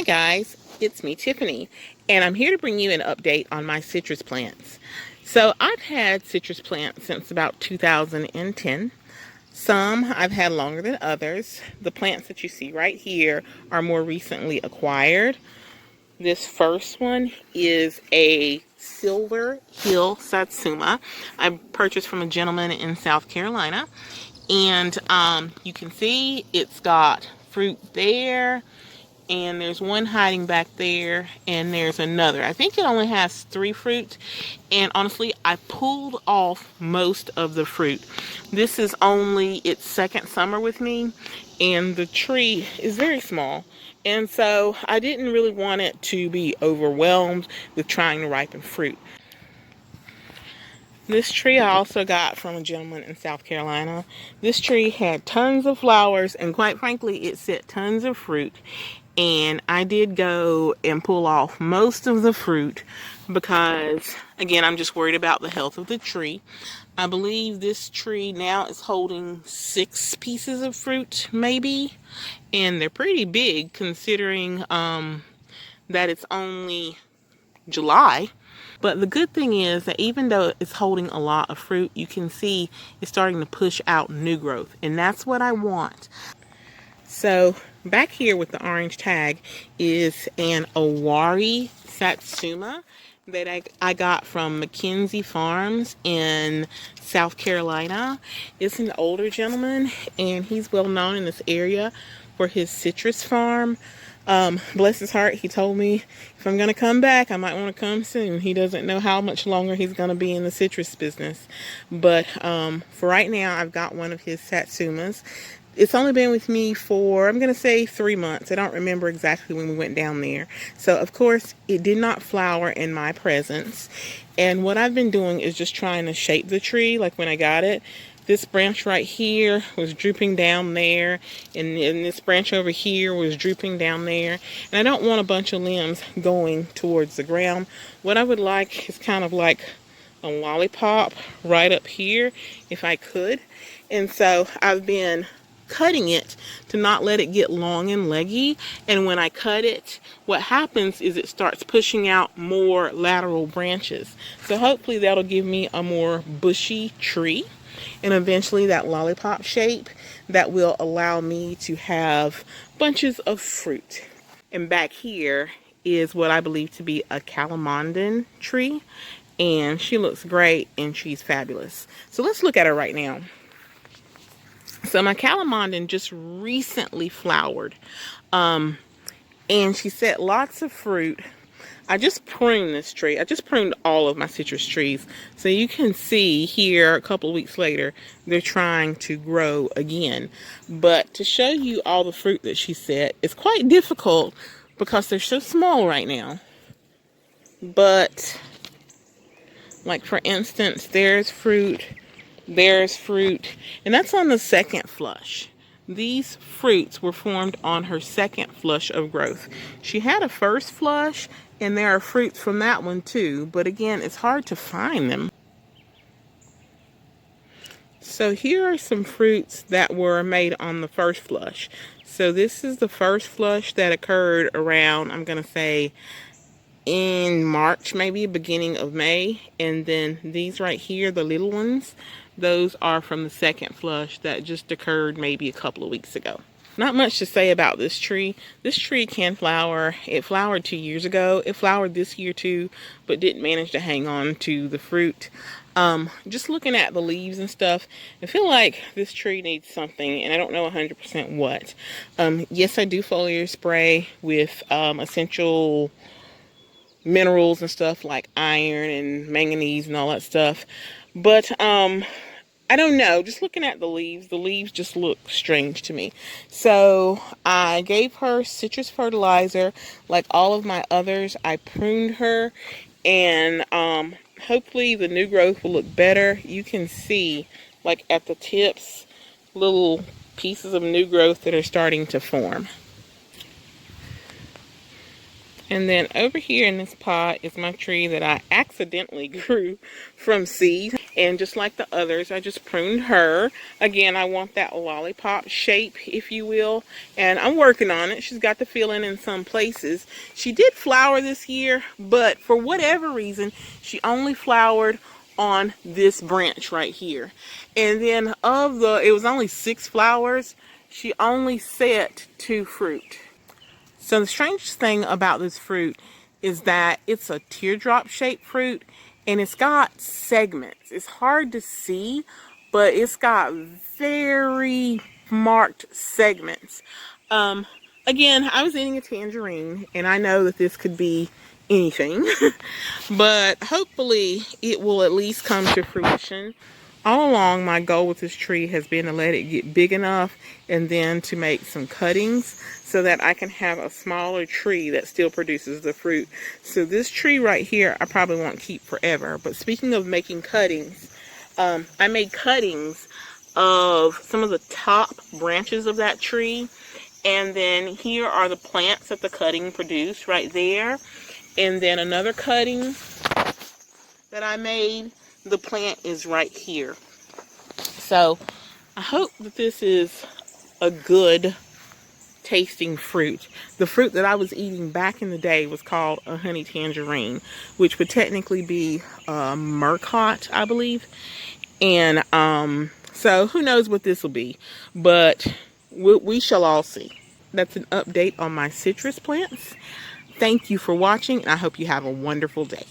Hi guys, it's me Tiffany, and I'm here to bring you an update on my citrus plants. So I've had citrus plants since about 2010. Some I've had longer than others. The plants that you see right here are more recently acquired. This first one is a Silver Hill Satsuma I purchased from a gentleman in South Carolina. And you can see it's got fruit there, and there's one hiding back there, and there's another. I think it only has 3 fruit, and honestly I pulled off most of the fruit. This is only its second summer with me, and the tree is very small, and so I didn't really want it to be overwhelmed with trying to ripen fruit. This tree I also got from a gentleman in South Carolina. This tree had tons of flowers, and quite frankly it set tons of fruit. And I did go and pull off most of the fruit because, again, I'm just worried about the health of the tree. I believe this tree now is holding 6 pieces of fruit, maybe. And they're pretty big considering that it's only July. But the good thing is that even though it's holding a lot of fruit, you can see it's starting to push out new growth. And that's what I want. So back here with the orange tag is an Owari Satsuma that I got from Mackenzie Farms in South Carolina. It's an older gentleman, and he's well known in this area for his citrus farm. Bless his heart, he told me if I'm going to come back, I might want to come soon. He doesn't know how much longer he's going to be in the citrus business. But for right now, I've got one of his Satsumas. It's only been with me for, I'm going to say 3 months. I don't remember exactly when we went down there. So, of course, it did not flower in my presence. And what I've been doing is just trying to shape the tree like when I got it. This branch right here was drooping down there, and this branch over here was drooping down there. And I don't want a bunch of limbs going towards the ground. What I would like is kind of like a lollipop right up here, if I could. And so I've been cutting it to not let it get long and leggy. And when I cut it, what happens is it starts pushing out more lateral branches. So hopefully that'll give me a more bushy tree, and eventually that lollipop shape that will allow me to have bunches of fruit. And back here is what I believe to be a Calamandan tree, and she looks great and she's fabulous. So let's look at her right now. So my Calamandan just recently flowered, and she set lots of fruit. I just pruned this tree. I just pruned all of my citrus trees. So you can see here a couple of weeks later, they're trying to grow again. But to show you all the fruit that she set, it's quite difficult because they're so small right now. But, like for instance, there's fruit, and that's on the second flush. These fruits were formed on her second flush of growth. She had a first flush, and there are fruits from that one too, but again, it's hard to find them. So here are some fruits that were made on the first flush. So this is the first flush that occurred around, I'm going to say, in March, maybe beginning of May. And then these right here, the little ones, those are from the second flush that just occurred maybe a couple of weeks ago. Not much to say about this tree. This tree can flower. It flowered 2 years ago. It flowered this year too, but didn't manage to hang on to the fruit. Just looking at the leaves and stuff, I feel like this tree needs something, and I don't know 100% what. Yes, I do foliar spray with essential minerals and stuff like iron and manganese and all that stuff, but I don't know, just looking at the leaves just look strange to me. So I gave her citrus fertilizer like all of my others. I pruned her, and hopefully the new growth will look better. You can see like at the tips little pieces of new growth that are starting to form. And then over here in this pot is my tree that I accidentally grew from seed. And just like the others, I just pruned her. Again, I want that lollipop shape, if you will, and I'm working on it. She's got the filling in some places. She did flower this year, but for whatever reason, she only flowered on this branch right here. And then it was only 6 flowers, she only set 2 fruit. So the strangest thing about this fruit is that it's a teardrop shaped fruit and it's got segments. It's hard to see, but it's got very marked segments. Again, I was eating a tangerine and I know that this could be anything, but hopefully it will at least come to fruition. All along, my goal with this tree has been to let it get big enough and then to make some cuttings so that I can have a smaller tree that still produces the fruit. So this tree right here, I probably won't keep forever. But speaking of making cuttings, I made cuttings of some of the top branches of that tree. And then here are the plants that the cutting produced right there. And then another cutting that I made, the plant is right here. So I hope that this is a good tasting fruit. The fruit that I was eating back in the day was called a honey tangerine, which would technically be Murcott, I believe. And so who knows what this will be, but we shall all see. That's an update on my citrus plants. Thank you for watching, and I hope you have a wonderful day.